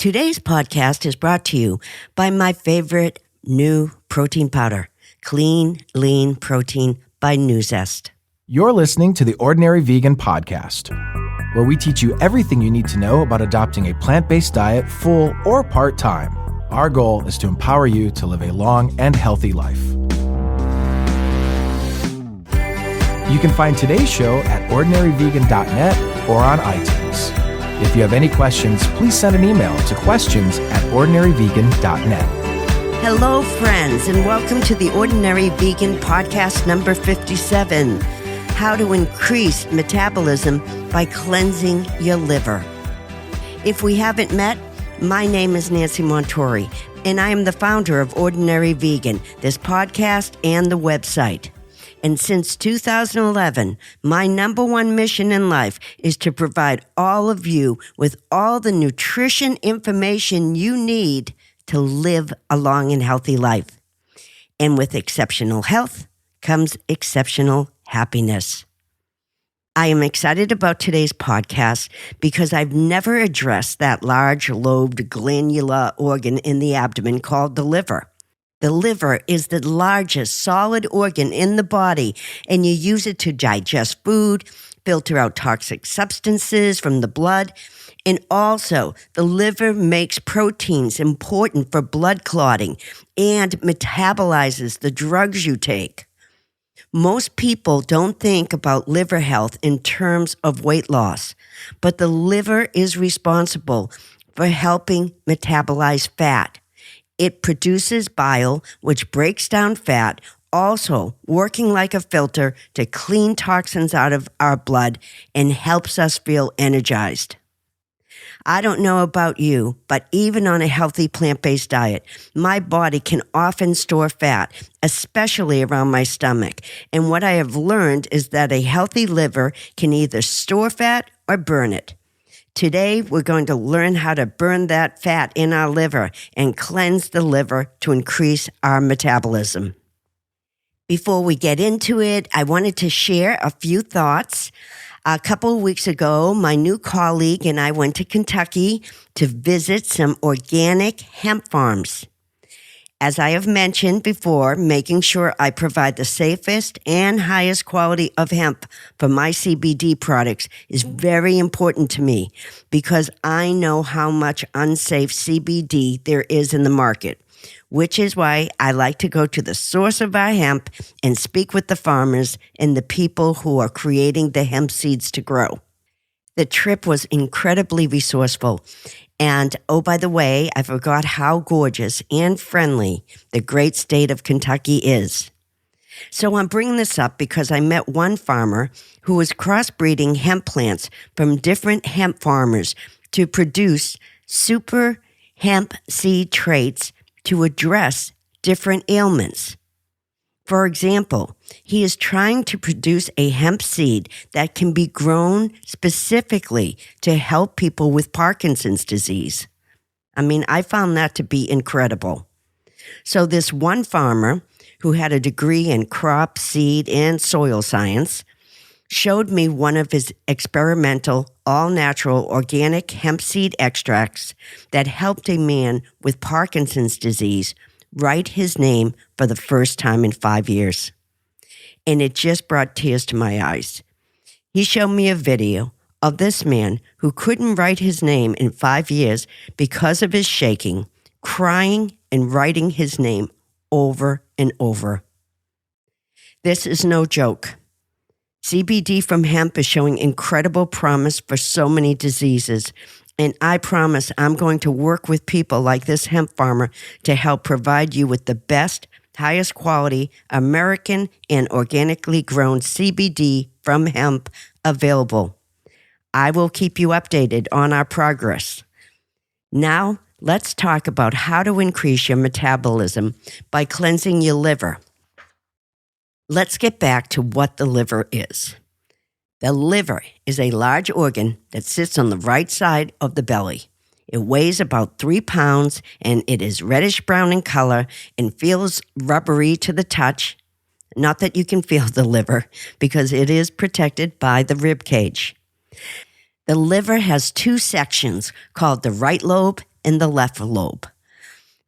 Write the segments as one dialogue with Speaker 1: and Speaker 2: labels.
Speaker 1: Today's podcast is brought to you by my favorite new protein powder, Clean Lean Protein by Nuzest.
Speaker 2: You're listening to the Ordinary Vegan Podcast, where we teach you everything you need to know about adopting a plant-based diet full or part-time. Our goal is to empower you to live a long and healthy life. You can find today's show at ordinaryvegan.net or on iTunes. If you have any questions, please send an email to questions@ordinaryvegan.net.
Speaker 1: Hello, friends, and welcome to the Ordinary Vegan Podcast number 57, How to Increase Metabolism by Cleansing Your Liver. If we haven't met, my name is Nancy Montori, and I am the founder of Ordinary Vegan, this podcast and the website. And since 2011, my number one mission in life is to provide all of you with all the nutrition information you need to live a long and healthy life. And with exceptional health comes exceptional happiness. I am excited about today's podcast because I've never addressed that large lobed glandular organ in the abdomen called the liver. The liver is the largest solid organ in the body, and you use it to digest food, filter out toxic substances from the blood, and also the liver makes proteins important for blood clotting and metabolizes the drugs you take. Most people don't think about liver health in terms of weight loss, but the liver is responsible for helping metabolize fat. It produces bile, which breaks down fat, also working like a filter to clean toxins out of our blood and helps us feel energized. I don't know about you, but even on a healthy plant-based diet, my body can often store fat, especially around my stomach. And what I have learned is that a healthy liver can either store fat or burn it. Today, we're going to learn how to burn that fat in our liver and cleanse the liver to increase our metabolism. Before we get into it, I wanted to share a few thoughts. A couple of weeks ago, my new colleague and I went to Kentucky to visit some organic hemp farms. As I have mentioned before, making sure I provide the safest and highest quality of hemp for my CBD products is very important to me because I know how much unsafe CBD there is in the market, which is why I like to go to the source of our hemp and speak with the farmers and the people who are creating the hemp seeds to grow. The trip was incredibly resourceful. And, oh, by the way, I forgot how gorgeous and friendly the great state of Kentucky is. So I'm bringing this up because I met one farmer who was crossbreeding hemp plants from different hemp farmers to produce super hemp seed traits to address different ailments. For example, he is trying to produce a hemp seed that can be grown specifically to help people with Parkinson's disease. I found that to be incredible. So this one farmer who had a degree in crop, seed, and soil science showed me one of his experimental, all-natural organic hemp seed extracts that helped a man with Parkinson's disease write his name for the first time in 5 years. And it just brought tears to my eyes. He showed me a video of this man who couldn't write his name in 5 years because of his shaking, crying, and writing his name over and over. This is no joke. CBD from hemp is showing incredible promise for so many diseases. And I promise I'm going to work with people like this hemp farmer to help provide you with the best, highest quality, American and organically grown CBD from hemp available. I will keep you updated on our progress. Now, let's talk about how to increase your metabolism by cleansing your liver. Let's get back to what the liver is. The liver is a large organ that sits on the right side of the belly. It weighs about 3 pounds and it is reddish-brown in color and feels rubbery to the touch. Not that you can feel the liver because it is protected by the rib cage. The liver has 2 sections called the right lobe in the left lobe.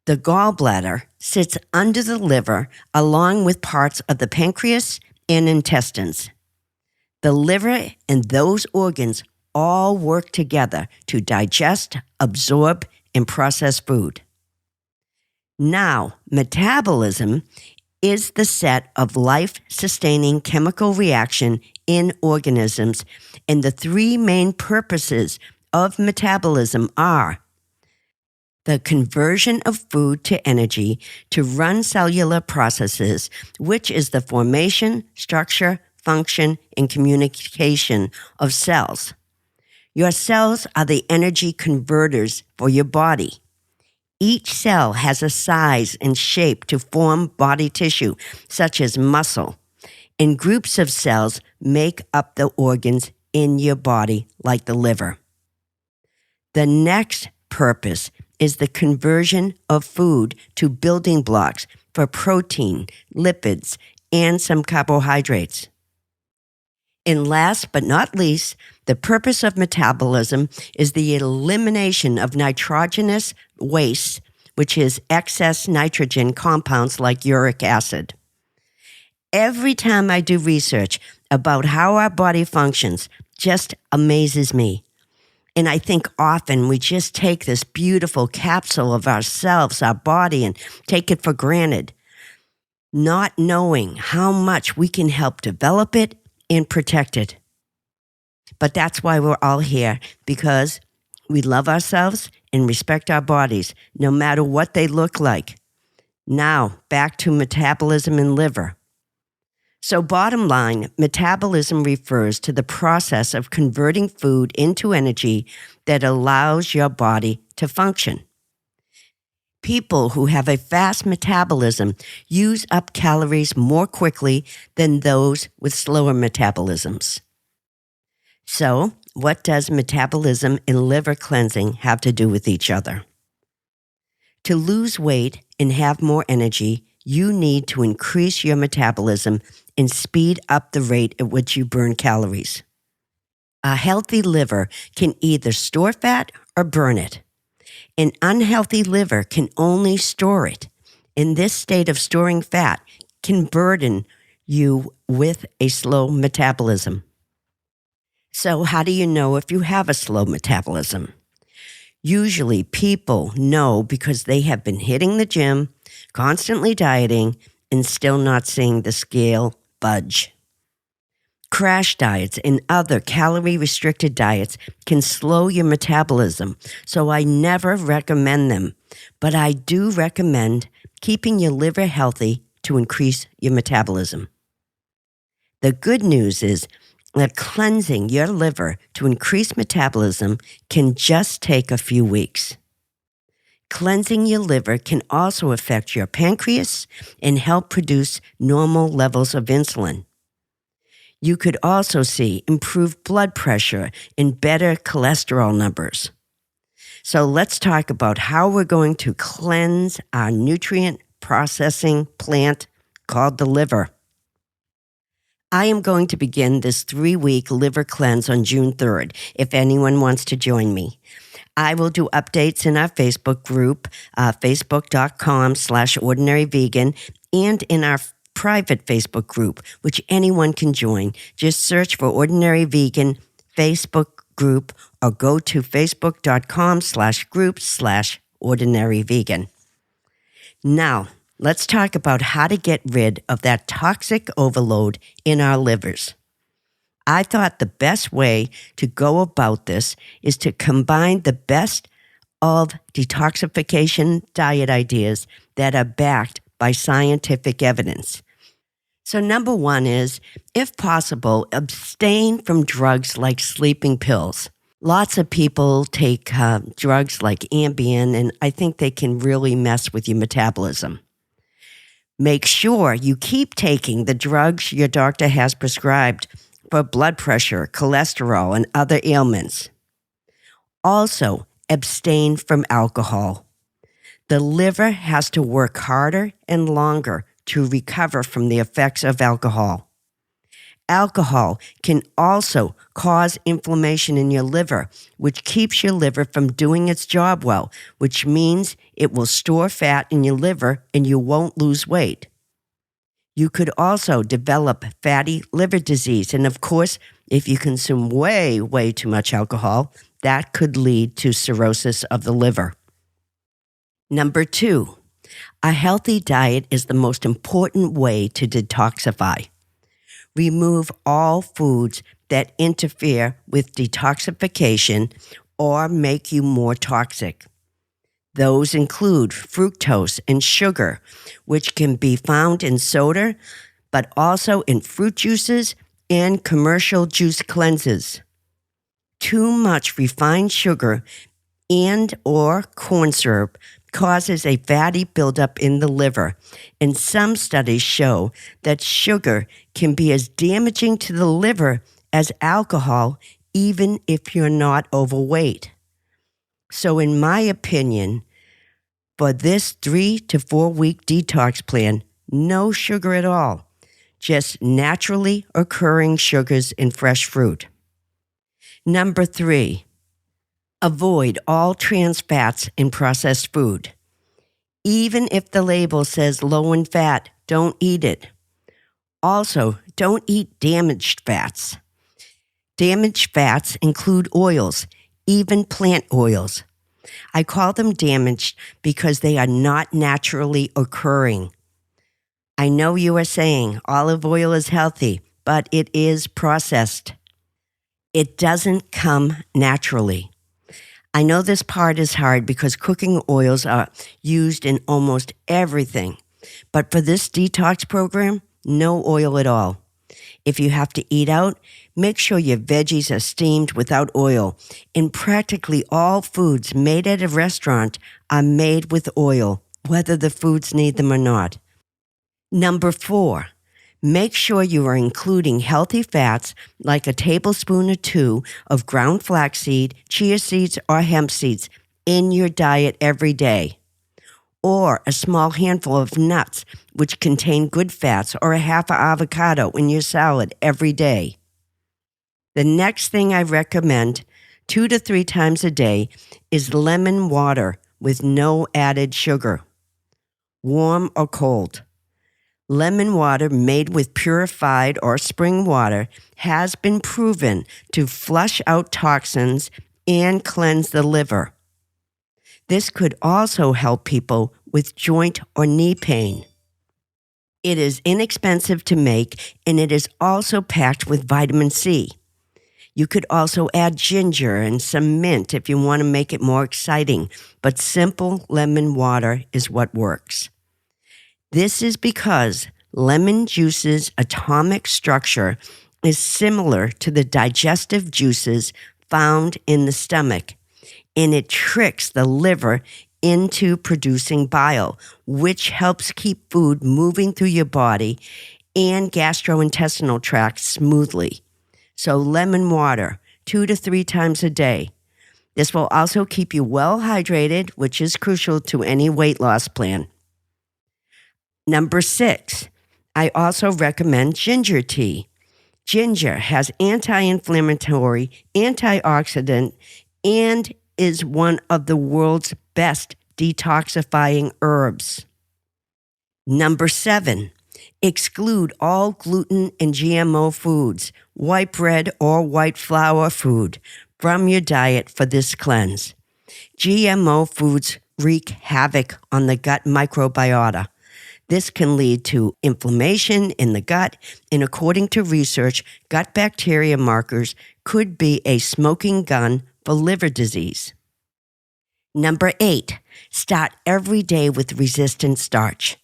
Speaker 1: The gallbladder sits under the liver along with parts of the pancreas and intestines. The liver and those organs all work together to digest, absorb, and process food. Now, metabolism is the set of life-sustaining chemical reaction in organisms, and the three main purposes of metabolism are the conversion of food to energy to run cellular processes, which is the formation, structure, function, and communication of cells. Your cells are the energy converters for your body. Each cell has a size and shape to form body tissue, such as muscle, and groups of cells make up the organs in your body, like the liver. The next purpose is the conversion of food to building blocks for protein, lipids, and some carbohydrates. And last but not least, the purpose of metabolism is the elimination of nitrogenous waste, which is excess nitrogen compounds like uric acid. Every time I do research about how our body functions, just amazes me. And I think often we just take this beautiful capsule of ourselves, our body, and take it for granted, not knowing how much we can help develop it and protect it. But that's why we're all here, because we love ourselves and respect our bodies, no matter what they look like. Now, back to metabolism and liver. So bottom line, metabolism refers to the process of converting food into energy that allows your body to function. People who have a fast metabolism use up calories more quickly than those with slower metabolisms. So, what does metabolism and liver cleansing have to do with each other? To lose weight and have more energy, you need to increase your metabolism and speed up the rate at which you burn calories. A healthy liver can either store fat or burn it. An unhealthy liver can only store it. And this state of storing fat can burden you with a slow metabolism. So how do you know if you have a slow metabolism? Usually people know because they have been hitting the gym, constantly dieting, and still not seeing the scale budge. Crash diets and other calorie-restricted diets can slow your metabolism, so I never recommend them. But I do recommend keeping your liver healthy to increase your metabolism. The good news is that cleansing your liver to increase metabolism can just take a few weeks. Cleansing your liver can also affect your pancreas and help produce normal levels of insulin. You could also see improved blood pressure and better cholesterol numbers. So let's talk about how we're going to cleanse our nutrient processing plant called the liver. I am going to begin this 3-week liver cleanse on June 3rd, if anyone wants to join me. I will do updates in our Facebook group, facebook.com/ordinaryvegan, and in our private Facebook group, which anyone can join. Just search for Ordinary Vegan Facebook group or go to facebook.com/groups/ordinaryvegan. Now, let's talk about how to get rid of that toxic overload in our livers. I thought the best way to go about this is to combine the best of detoxification diet ideas that are backed by scientific evidence. So number one is, if possible, abstain from drugs like sleeping pills. Lots of people take drugs like Ambien, and I think they can really mess with your metabolism. Make sure you keep taking the drugs your doctor has prescribed for blood pressure, cholesterol, and other ailments. Also, abstain from alcohol. The liver has to work harder and longer to recover from the effects of alcohol. Alcohol can also cause inflammation in your liver, which keeps your liver from doing its job well, which means it will store fat in your liver and you won't lose weight. You could also develop fatty liver disease. And of course, if you consume way, way too much alcohol, that could lead to cirrhosis of the liver. Number 2, a healthy diet is the most important way to detoxify. Remove all foods that interfere with detoxification or make you more toxic. Those include fructose and sugar, which can be found in soda, but also in fruit juices and commercial juice cleanses. Too much refined sugar and or corn syrup causes a fatty buildup in the liver, and some studies show that sugar can be as damaging to the liver as alcohol, even if you're not overweight. So in my opinion, for this 3 to 4 week detox plan, no sugar at all, just naturally occurring sugars in fresh fruit. Number 3, avoid all trans fats in processed food. Even if the label says low in fat, don't eat it. Also, don't eat damaged fats. Damaged fats include oils, even plant oils. I call them damaged because they are not naturally occurring. I know you are saying olive oil is healthy, but it is processed. It doesn't come naturally. I know this part is hard because cooking oils are used in almost everything, but for this detox program, no oil at all. If you have to eat out, make sure your veggies are steamed without oil. And practically all foods made at a restaurant are made with oil, whether the foods need them or not. Number 4, make sure you are including healthy fats like a tablespoon or 2 of ground flaxseed, chia seeds, or hemp seeds in your diet every day. Or a small handful of nuts, which contain good fats, or a half an avocado in your salad every day. The next thing I recommend 2 to 3 times a day is lemon water with no added sugar, warm or cold. Lemon water made with purified or spring water has been proven to flush out toxins and cleanse the liver. This could also help people with joint or knee pain. It is inexpensive to make, and it is also packed with vitamin C. You could also add ginger and some mint if you want to make it more exciting, but simple lemon water is what works. This is because lemon juice's atomic structure is similar to the digestive juices found in the stomach, and it tricks the liver into producing bile, which helps keep food moving through your body and gastrointestinal tract smoothly. So lemon water 2 to 3 times a day. This will also keep you well hydrated, which is crucial to any weight loss plan. Number 6, I also recommend ginger tea. Ginger has anti-inflammatory, antioxidant, and is one of the world's best detoxifying herbs. Number 7, exclude all gluten and GMO foods, white bread or white flour food from your diet for this cleanse. GMO foods wreak havoc on the gut microbiota. This can lead to inflammation in the gut, and according to research, gut bacteria markers could be a smoking gun for liver disease. Number 8, start every day with resistant starch.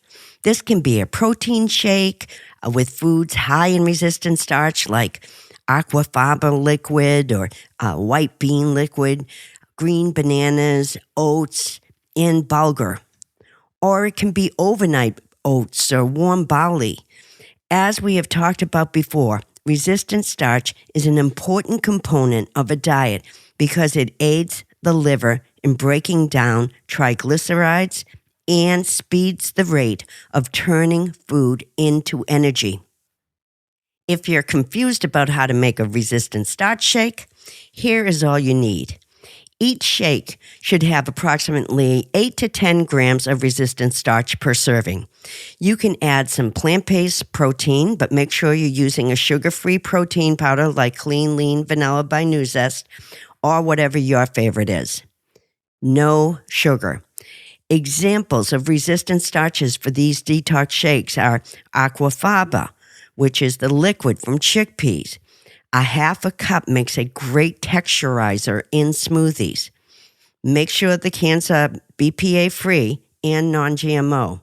Speaker 1: This can be a protein shake with foods high in resistant starch like aquafaba liquid or white bean liquid, green bananas, oats, and bulgur. Or it can be overnight oats or warm barley. As we have talked about before, resistant starch is an important component of a diet because it aids the liver in breaking down triglycerides and speeds the rate of turning food into energy. If you're confused about how to make a resistant starch shake, here is all you need. Each shake should have approximately 8 to 10 grams of resistant starch per serving. You can add some plant-based protein, but make sure you're using a sugar-free protein powder like Clean Lean Vanilla by Nuzest or whatever your favorite is. No sugar. Examples of resistant starches for these detox shakes are aquafaba, which is the liquid from chickpeas. A half a cup makes a great texturizer in smoothies. Make sure the cans are BPA-free and non-GMO.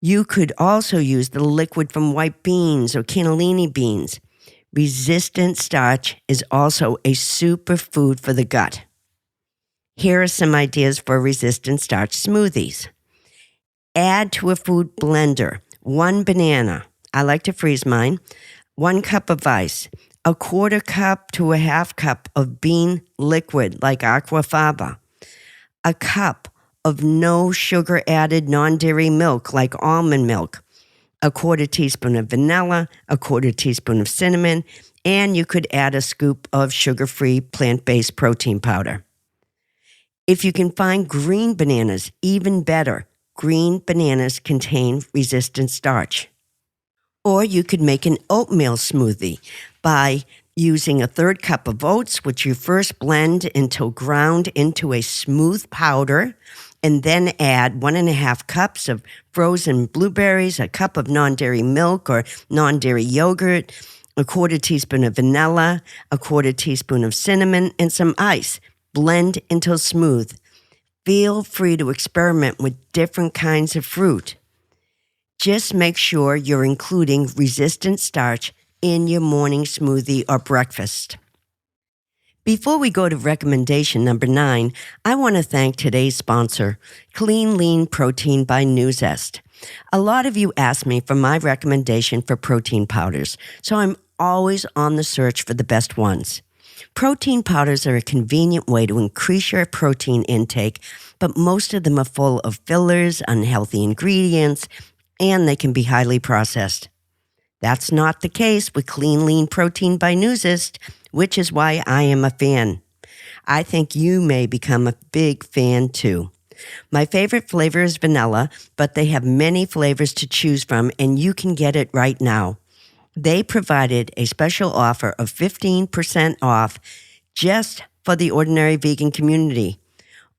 Speaker 1: You could also use the liquid from white beans or cannellini beans. Resistant starch is also a superfood for the gut. Here are some ideas for resistant starch smoothies. Add to a food blender 1 banana. I like to freeze mine. 1 cup of ice, a 1/4 cup to a 1/2 cup of bean liquid like aquafaba, a cup of no sugar added non-dairy milk like almond milk, a 1/4 teaspoon of vanilla, a 1/4 teaspoon of cinnamon, and you could add a scoop of sugar-free plant-based protein powder. If you can find green bananas, even better. Green bananas contain resistant starch. Or you could make an oatmeal smoothie by using a 1/3 cup of oats, which you first blend until ground into a smooth powder, and then add 1.5 cups of frozen blueberries, a cup of non-dairy milk or non-dairy yogurt, a 1/4 teaspoon of vanilla, a 1/4 teaspoon of cinnamon, and some ice. Blend until smooth. Feel free to experiment with different kinds of fruit. Just make sure you're including resistant starch in your morning smoothie or breakfast. Before we go to recommendation number 9, I want to thank today's sponsor, Clean Lean Protein by Nuzest. A lot of you asked me for my recommendation for protein powders, so I'm always on the search for the best ones. Protein powders are a convenient way to increase your protein intake, but most of them are full of fillers, unhealthy ingredients, and they can be highly processed. That's not the case with Clean Lean Protein by Nuzest, which is why I am a fan. I think you may become a big fan too. My favorite flavor is vanilla, but they have many flavors to choose from, and you can get it right now. They provided a special offer of 15% off just for the ordinary vegan community.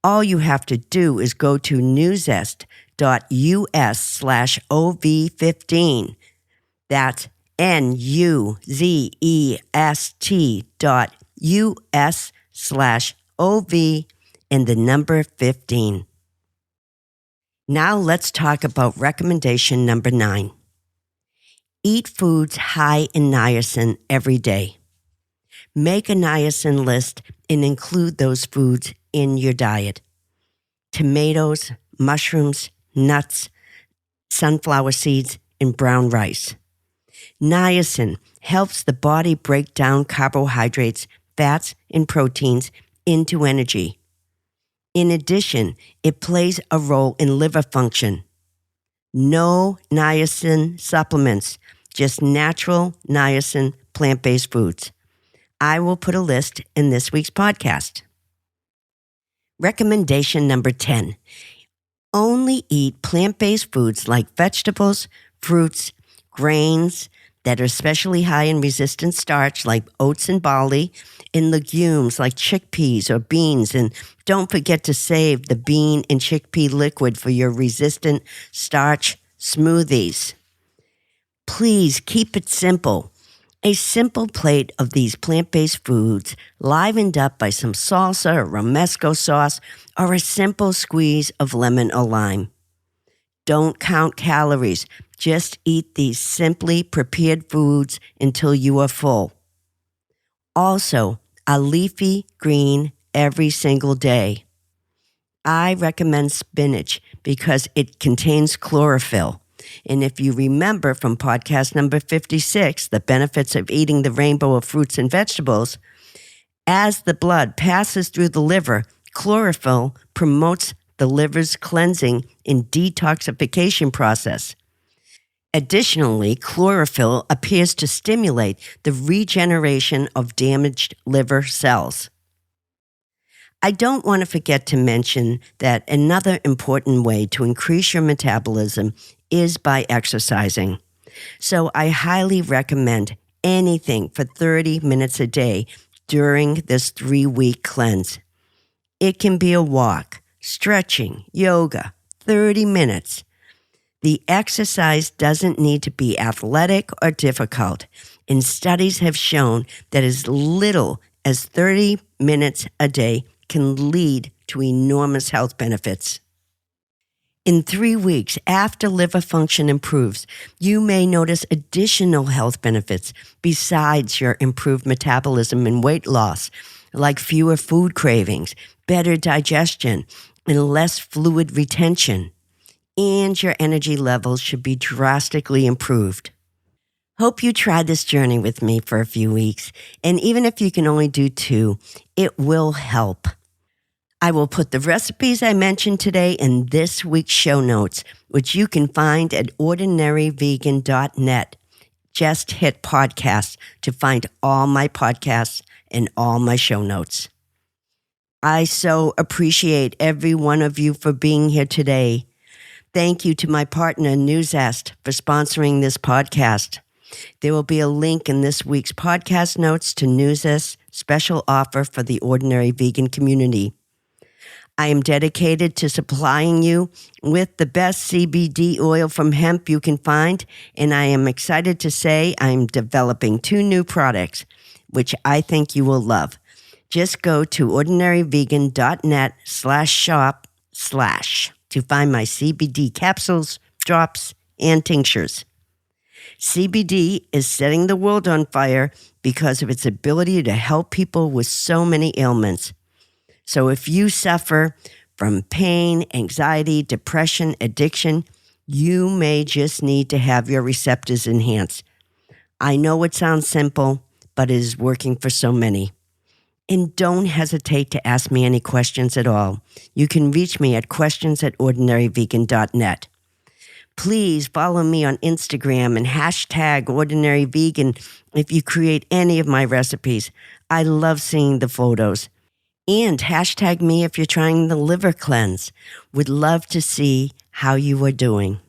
Speaker 1: All you have to do is go to nuzest.us/OV15. That's NUZEST.US/OV and the number 15. Now let's talk about recommendation number 9. Eat foods high in niacin every day. Make a niacin list and include those foods in your diet. Tomatoes, mushrooms, nuts, sunflower seeds, and brown rice. Niacin helps the body break down carbohydrates, fats, and proteins into energy. In addition, it plays a role in liver function. No niacin supplements, just natural niacin plant-based foods. I will put a list in this week's podcast. Recommendation number 10. Only eat plant-based foods like vegetables, fruits, grains that are especially high in resistant starch like oats and barley, and legumes like chickpeas or beans. And don't forget to save the bean and chickpea liquid for your resistant starch smoothies. Please keep it simple. A simple plate of these plant-based foods, livened up by some salsa or romesco sauce, or a simple squeeze of lemon or lime. Don't count calories. Just eat these simply prepared foods until you are full. Also, a leafy green every single day. I recommend spinach because it contains chlorophyll. And if you remember from podcast number 56, the benefits of eating the rainbow of fruits and vegetables, as the blood passes through the liver, chlorophyll promotes the liver's cleansing and detoxification process. Additionally, chlorophyll appears to stimulate the regeneration of damaged liver cells. I don't want to forget to mention that another important way to increase your metabolism is by exercising. So I highly recommend anything for 30 minutes a day during this 3-week cleanse. It can be a walk, stretching, yoga, 30 minutes. The exercise doesn't need to be athletic or difficult, and studies have shown that as little as 30 minutes a day can lead to enormous health benefits. In 3 weeks after liver function improves, you may notice additional health benefits besides your improved metabolism and weight loss, like fewer food cravings, better digestion, and less fluid retention. And your energy levels should be drastically improved. Hope you try this journey with me for a few weeks, and even if you can only do 2, it will help. I will put the recipes I mentioned today in this week's show notes, which you can find at ordinaryvegan.net. Just hit podcast to find all my podcasts and all my show notes. I so appreciate every one of you for being here today. Thank you to my partner, Newzest, for sponsoring this podcast. There will be a link in this week's podcast notes to Newzest's special offer for the Ordinary Vegan community. I am dedicated to supplying you with the best CBD oil from hemp you can find, and I am excited to say I'm developing 2 new products, which I think you will love. Just go to ordinaryvegan.net/shop/ to find my CBD capsules, drops, and tinctures. CBD is setting the world on fire because of its ability to help people with so many ailments. So if you suffer from pain, anxiety, depression, addiction, you may just need to have your receptors enhanced. I know it sounds simple, but it is working for so many. And don't hesitate to ask me any questions at all. You can reach me at questions@ordinaryvegan.net. Please follow me on Instagram and #ordinaryvegan if you create any of my recipes. I love seeing the photos. And hashtag me if you're trying the liver cleanse. Would love to see how you are doing.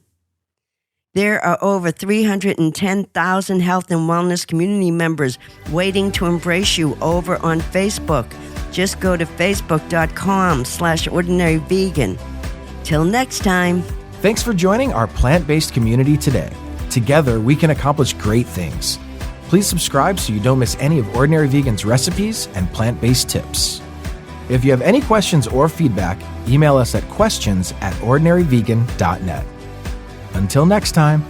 Speaker 1: There are over 310,000 health and wellness community members waiting to embrace you over on Facebook. Just go to facebook.com/ordinaryvegan. Till next time.
Speaker 2: Thanks for joining our plant-based community today. Together, we can accomplish great things. Please subscribe so you don't miss any of Ordinary Vegan's recipes and plant-based tips. If you have any questions or feedback, email us at questions@ordinaryvegan.net. Until next time.